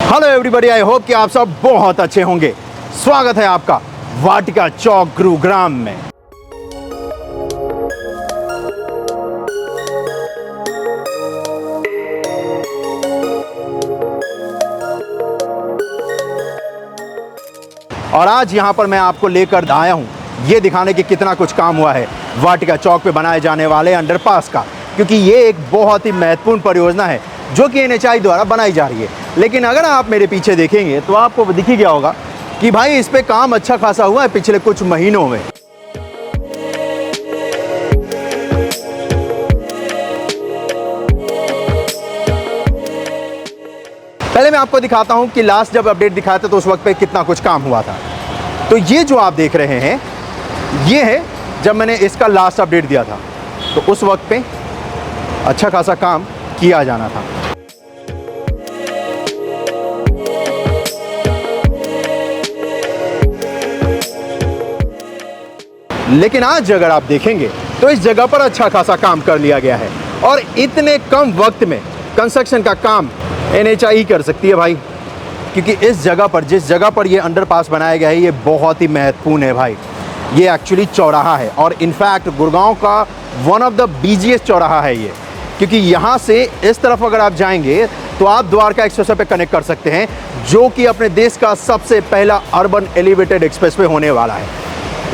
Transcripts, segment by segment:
Hello everybody, I hope कि आप सब बहुत अच्छे होंगे। स्वागत है आपका वाटिका चौक गुरुग्राम में। और आज यहां पर मैं आपको लेकर आया हूं ये दिखाने की कितना कुछ काम हुआ है वाटिका चौक पे बनाए जाने वाले अंडरपास का, क्योंकि ये एक बहुत ही महत्वपूर्ण परियोजना है जो कि NHAI द्वारा बनाई जा रही है। लेकिन अगर आप मेरे पीछे देखेंगे तो आपको दिख ही गया होगा कि भाई इस पे काम अच्छा खासा हुआ है पिछले कुछ महीनों में। पहले मैं आपको दिखाता हूं कि लास्ट जब अपडेट दिखाया था तो उस वक्त पे कितना कुछ काम हुआ था। तो ये जो आप देख रहे हैं ये है जब मैंने इसका लास्ट अपडेट दिया था, तो उस वक्त पे अच्छा खासा काम किया जाना था। लेकिन आज अगर आप देखेंगे तो इस जगह पर अच्छा खासा काम कर लिया गया है और इतने कम वक्त में कंस्ट्रक्शन का काम NHAI कर सकती है भाई, क्योंकि इस जगह पर जिस जगह पर ये अंडरपास बनाया गया है ये बहुत ही महत्वपूर्ण है भाई। ये एक्चुअली चौराहा है और इनफैक्ट गुड़गांव का वन ऑफ द बिजिएस्ट चौराहा है ये, क्योंकि यहाँ से इस तरफ अगर आप जाएंगे तो आप द्वारका एक्सप्रेसवे पे कनेक्ट कर सकते हैं, जो कि अपने देश का सबसे पहला अर्बन एलिवेटेड एक्सप्रेसवे होने वाला है।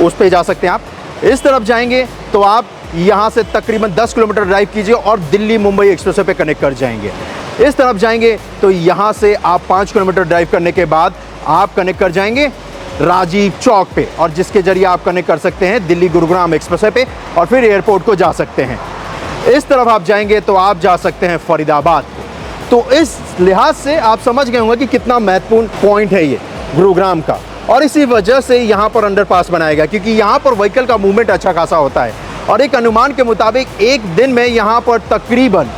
उस पे जा सकते हैं आप। इस तरफ जाएंगे तो आप यहाँ से तकरीबन 10 किलोमीटर ड्राइव कीजिए और दिल्ली मुंबई एक्सप्रेसवे पे कनेक्ट कर जाएंगे। इस तरफ जाएंगे तो यहाँ से आप 5 किलोमीटर ड्राइव करने के बाद आप कनेक्ट कर जाएंगे राजीव चौक पे, और जिसके जरिए आप कनेक्ट कर सकते हैं दिल्ली गुरुग्राम एक्सप्रेसवे पे और फिर एयरपोर्ट को जा सकते हैं। इस तरफ आप जाएंगे तो आप जा सकते हैं फरीदाबाद को। तो इस लिहाज से आप समझ गए होंगे कि कितना महत्वपूर्ण पॉइंट है ये गुरुग्राम का, और इसी वजह से यहाँ पर अंडरपास बनाया गया, क्योंकि यहाँ पर व्हीकल का मूवमेंट अच्छा खासा होता है। और एक अनुमान के मुताबिक एक दिन में यहाँ पर तकरीबन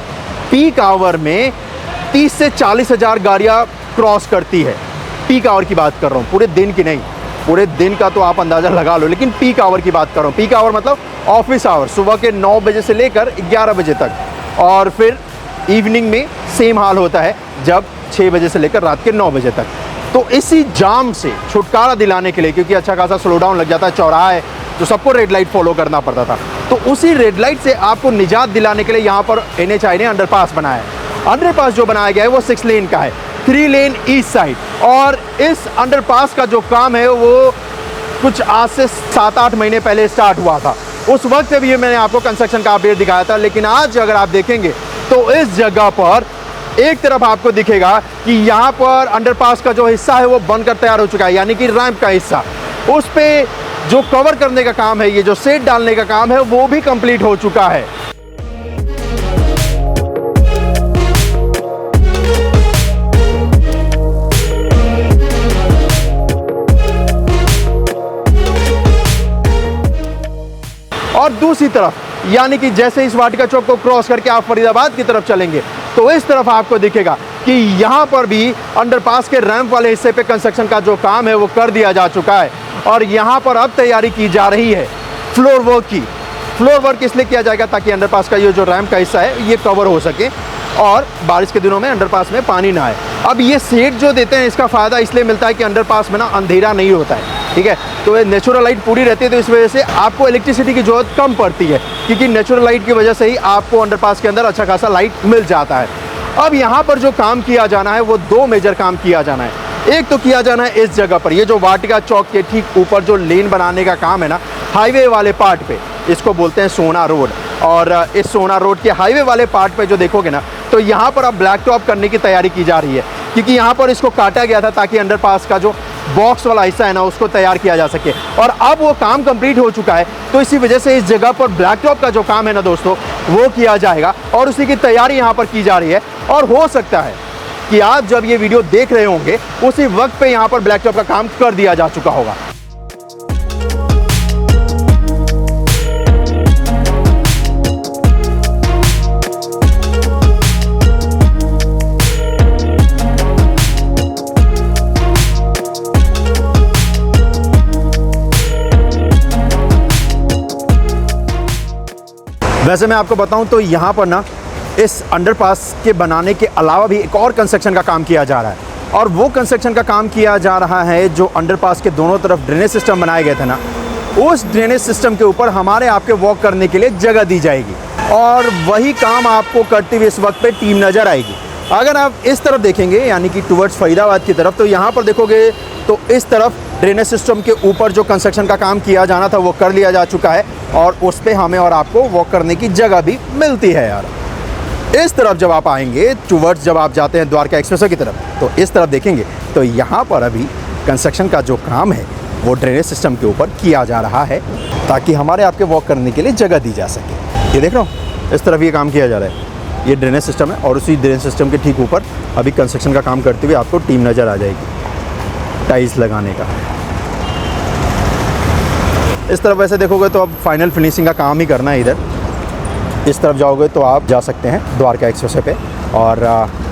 पीक आवर में 30 से 40 हज़ार गाड़ियाँ क्रॉस करती है। पीक आवर की बात कर रहा हूँ, पूरे दिन की नहीं। पूरे दिन का तो आप अंदाज़ा लगा लो, लेकिन पीक आवर की बात कर रहा हूँ। पीक आवर मतलब ऑफिस आवर, सुबह के 9 बजे से लेकर 11 बजे तक, और फिर इवनिंग में सेम हाल होता है जब 6 बजे से लेकर रात के 9 बजे तक। तो इसी जाम से छुटकारा दिलाने के लिए, क्योंकि अच्छा खासा स्लो डाउन लग जाता है, चौराहा है तो सबको रेड लाइट फॉलो करना पड़ता था, तो उसी रेड लाइट से आपको निजात दिलाने के लिए यहाँ पर NHAI ने अंडरपास बनाया है। अंडरपास जो बनाया गया है वो 6 लेन का है, 3 लेन ईस्ट साइड। और इस अंडरपास का जो काम है वो कुछ आज से 7-8 महीने पहले स्टार्ट हुआ था। उस वक्त भी मैंने आपको कंस्ट्रक्शन का अपडेट दिखाया था। लेकिन आज अगर आप देखेंगे तो इस जगह पर एक तरफ आपको दिखेगा कि यहाँ पर अंडरपास का जो हिस्सा है वो बनकर तैयार हो चुका है, यानी कि रैंप का हिस्सा। उस पे जो कवर करने का काम है, ये जो सेट डालने का काम है, वो भी कंप्लीट हो चुका है। और दूसरी तरफ यानी कि जैसे इस वाटिका चौक को क्रॉस करके आप फरीदाबाद की तरफ चलेंगे तो इस तरफ आपको दिखेगा कि यहाँ पर भी अंडरपास के रैंप वाले हिस्से पे कंस्ट्रक्शन का जो काम है वो कर दिया जा चुका है। और यहाँ पर अब तैयारी की जा रही है फ्लोर वर्क की। फ्लोर वर्क इसलिए किया जाएगा ताकि अंडरपास का ये जो रैंप का हिस्सा है ये कवर हो सके और बारिश के दिनों में अंडरपास में पानी ना आए। अब ये सेट जो देते हैं इसका फ़ायदा इसलिए मिलता है कि अंडरपास में ना अंधेरा नहीं होता है, ठीक है। तो ये नेचुरल लाइट पूरी रहती है, तो इस वजह से आपको इलेक्ट्रिसिटी की ज़रूरत कम पड़ती है, क्योंकि नेचुरल लाइट की वजह से ही आपको अंडरपास के अंदर अच्छा खासा लाइट मिल जाता है। अब यहाँ पर जो काम किया जाना है वो 2 मेजर काम किया जाना है। एक तो किया जाना है इस जगह पर, ये जो वाटिका चौक के ठीक ऊपर जो लेन बनाने का काम है ना, हाईवे वाले पार्ट पे, इसको बोलते हैं सोना रोड। और इस सोना रोड के हाईवे वाले पार्ट पे जो देखोगे ना, तो यहाँ पर अब ब्लैक टॉप करने की तैयारी की जा रही है, क्योंकि यहाँ पर इसको काटा गया था ताकि अंडरपास का जो बॉक्स वाला हिस्सा है ना उसको तैयार किया जा सके। और अब वो काम कंप्लीट हो चुका है, तो इसी वजह से इस जगह पर ब्लैक टॉप का जो काम है ना दोस्तों वो किया जाएगा और उसी की तैयारी यहाँ पर की जा रही है। और हो सकता है कि आप जब ये वीडियो देख रहे होंगे उसी वक्त पे यहाँ पर ब्लैक टॉप का काम कर दिया जा चुका होगा। वैसे मैं आपको बताऊं तो यहाँ पर ना इस अंडरपास के बनाने के अलावा भी एक और कंस्ट्रक्शन का काम किया जा रहा है और वो कंस्ट्रक्शन का काम किया जा रहा है जो अंडरपास के दोनों तरफ ड्रेनेज सिस्टम बनाए गए थे ना, उस ड्रेनेज सिस्टम के ऊपर हमारे आपके वॉक करने के लिए जगह दी जाएगी और वही काम आपको करते हुए इस वक्त पे टीम नज़र आएगी। अगर आप इस तरफ देखेंगे यानी कि टुवर्ड्स फरीदाबाद की तरफ, तो यहाँ पर देखोगे तो इस तरफ ड्रेनेज सिस्टम के ऊपर जो कंस्ट्रक्शन का काम किया जाना था वो कर लिया जा चुका है और उस पर हमें और आपको वॉक करने की जगह भी मिलती है यार। इस तरफ जब आप आएंगे टुवर्ड्स, जब आप जाते हैं द्वारका एक्सप्रेसवे की तरफ, तो इस तरफ देखेंगे तो यहाँ पर अभी कंस्ट्रक्शन का जो काम है वो ड्रेनेज सिस्टम के ऊपर किया जा रहा है ताकि हमारे आपके वॉक करने के लिए जगह दी जा सके। ये देख रहा हूँ, इस तरफ ये काम किया जा रहा है, ये ड्रेनेज सिस्टम है और उसी ड्रेनेज सिस्टम के ठीक ऊपर अभी कंस्ट्रक्शन का काम करते हुए आपको टीम नज़र आ जाएगी टाइल्स लगाने का। इस तरफ वैसे देखोगे तो अब फाइनल फिनिशिंग का काम ही करना है इधर। इस तरफ जाओगे तो आप जा सकते हैं द्वारका एक्सप्रेसवे पे और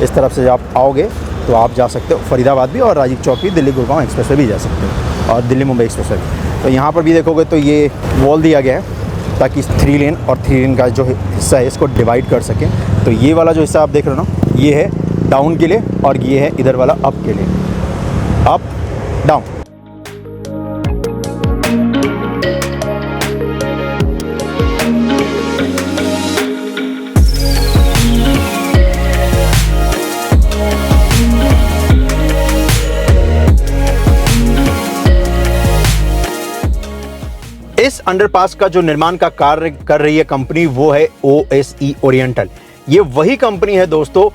इस तरफ से आप आओगे तो आप जा सकते हो फरीदाबाद भी और राजीव चौक भी, दिल्ली गुड़गांव एक्सप्रेसवे भी जा सकते हो और दिल्ली मुंबई एक्सप्रेसवे भी। तो यहाँ पर भी देखोगे तो ये वॉल दिया गया है ताकि 3 लेन और 3 लेन का जो हिस्सा है इसको डिवाइड कर सकें। तो ये वाला जो हिस्सा आप देख रहे हो ना, ये है डाउन के लिए और ये है इधर वाला अप के लिए, अप डाउन। इस अंडरपास का जो निर्माण का कार्य कर रही है कंपनी वो है OSE ओरिएंटल। ये वही कंपनी है दोस्तों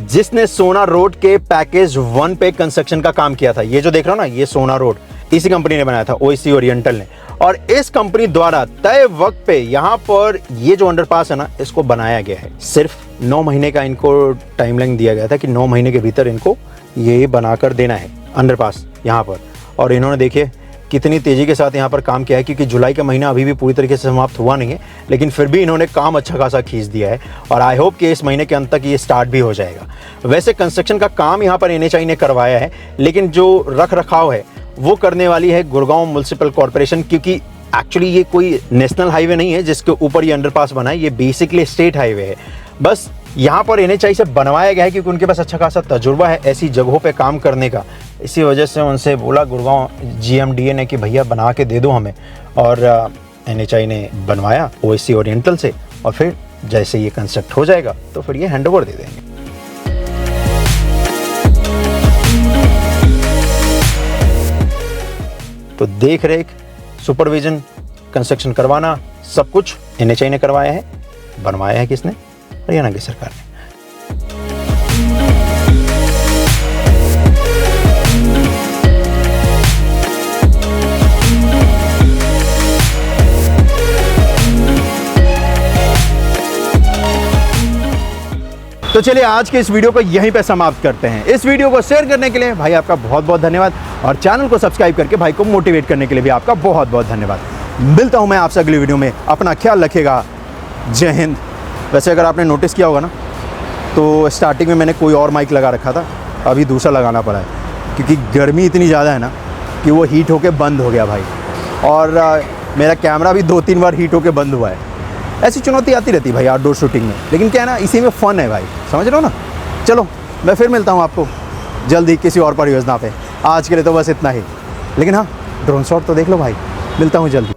जिसने सोना रोड के पैकेज 1 पे कंस्ट्रक्शन का काम किया था। ये जो देख रहे हो ना, ये सोना रोड इसी कंपनी ने बनाया था, OSE ओरिएंटल ने। और इस कंपनी द्वारा तय वक्त पे यहाँ पर ये जो अंडरपास है ना, इसको बनाया गया है। सिर्फ 9 महीने का इनको टाइमलाइन दिया गया था कि 9 महीने के भीतर इनको ये बनाकर देना है अंडरपास यहाँ पर। और इन्होंने देखिए कितनी तेज़ी के साथ यहाँ पर काम किया है, क्योंकि जुलाई का महीना अभी भी पूरी तरीके से समाप्त हुआ नहीं है, लेकिन फिर भी इन्होंने काम अच्छा खासा खींच दिया है और आई होप कि इस महीने के अंत तक ये स्टार्ट भी हो जाएगा। वैसे कंस्ट्रक्शन का काम यहाँ पर NHAI ने करवाया है, लेकिन जो रख रखाव है वो करने वाली है गुड़गांव म्युनिसिपल कॉरपोरेशन, क्योंकि एक्चुअली ये कोई नेशनल हाईवे नहीं है जिसके ऊपर ये अंडरपास बना है, ये बेसिकली स्टेट हाईवे है। बस यहाँ पर NHAI से बनवाया गया है क्योंकि उनके पास अच्छा खासा तजुर्बा है ऐसी जगहों पे काम करने का। इसी वजह से उनसे बोला गुड़गांव GMDA ने कि भैया बना के दे दो हमें, और NHAI ने बनवाया OSE ओरिएंटल से और फिर जैसे ये कंस्ट्रक्ट हो जाएगा तो फिर ये हैंडओवर दे देंगे। तो देख रेख, सुपरविजन, कंस्ट्रक्शन करवाना सब कुछ NHAI ने करवाया है। बनवाया है किसने? हरियाणा की सरकार ने। तो चलिए आज के इस वीडियो को यहीं पे समाप्त करते हैं। इस वीडियो को शेयर करने के लिए भाई आपका बहुत बहुत धन्यवाद और चैनल को सब्सक्राइब करके भाई को मोटिवेट करने के लिए भी आपका बहुत बहुत धन्यवाद। मिलता हूं मैं आपसे अगली वीडियो में। अपना ख्याल रखिएगा। जय हिंद। वैसे अगर आपने नोटिस किया होगा ना, तो स्टार्टिंग में मैंने कोई और माइक लगा रखा था, अभी दूसरा लगाना पड़ा है क्योंकि गर्मी इतनी ज़्यादा है ना कि वो हीट होके बंद हो गया भाई। और मेरा कैमरा भी 2-3 बार हीट होके बंद हुआ है। ऐसी चुनौती आती रहती है भाई आउटडोर शूटिंग में, लेकिन क्या है ना, इसी में फ़न है भाई, समझ रहे हो ना। चलो मैं फिर मिलता हूँ आपको जल्दी किसी और परियोजना पे। आज के लिए तो बस इतना ही, लेकिन हाँ ड्रोन शॉट तो देख लो भाई। मिलता हूँ जल्दी।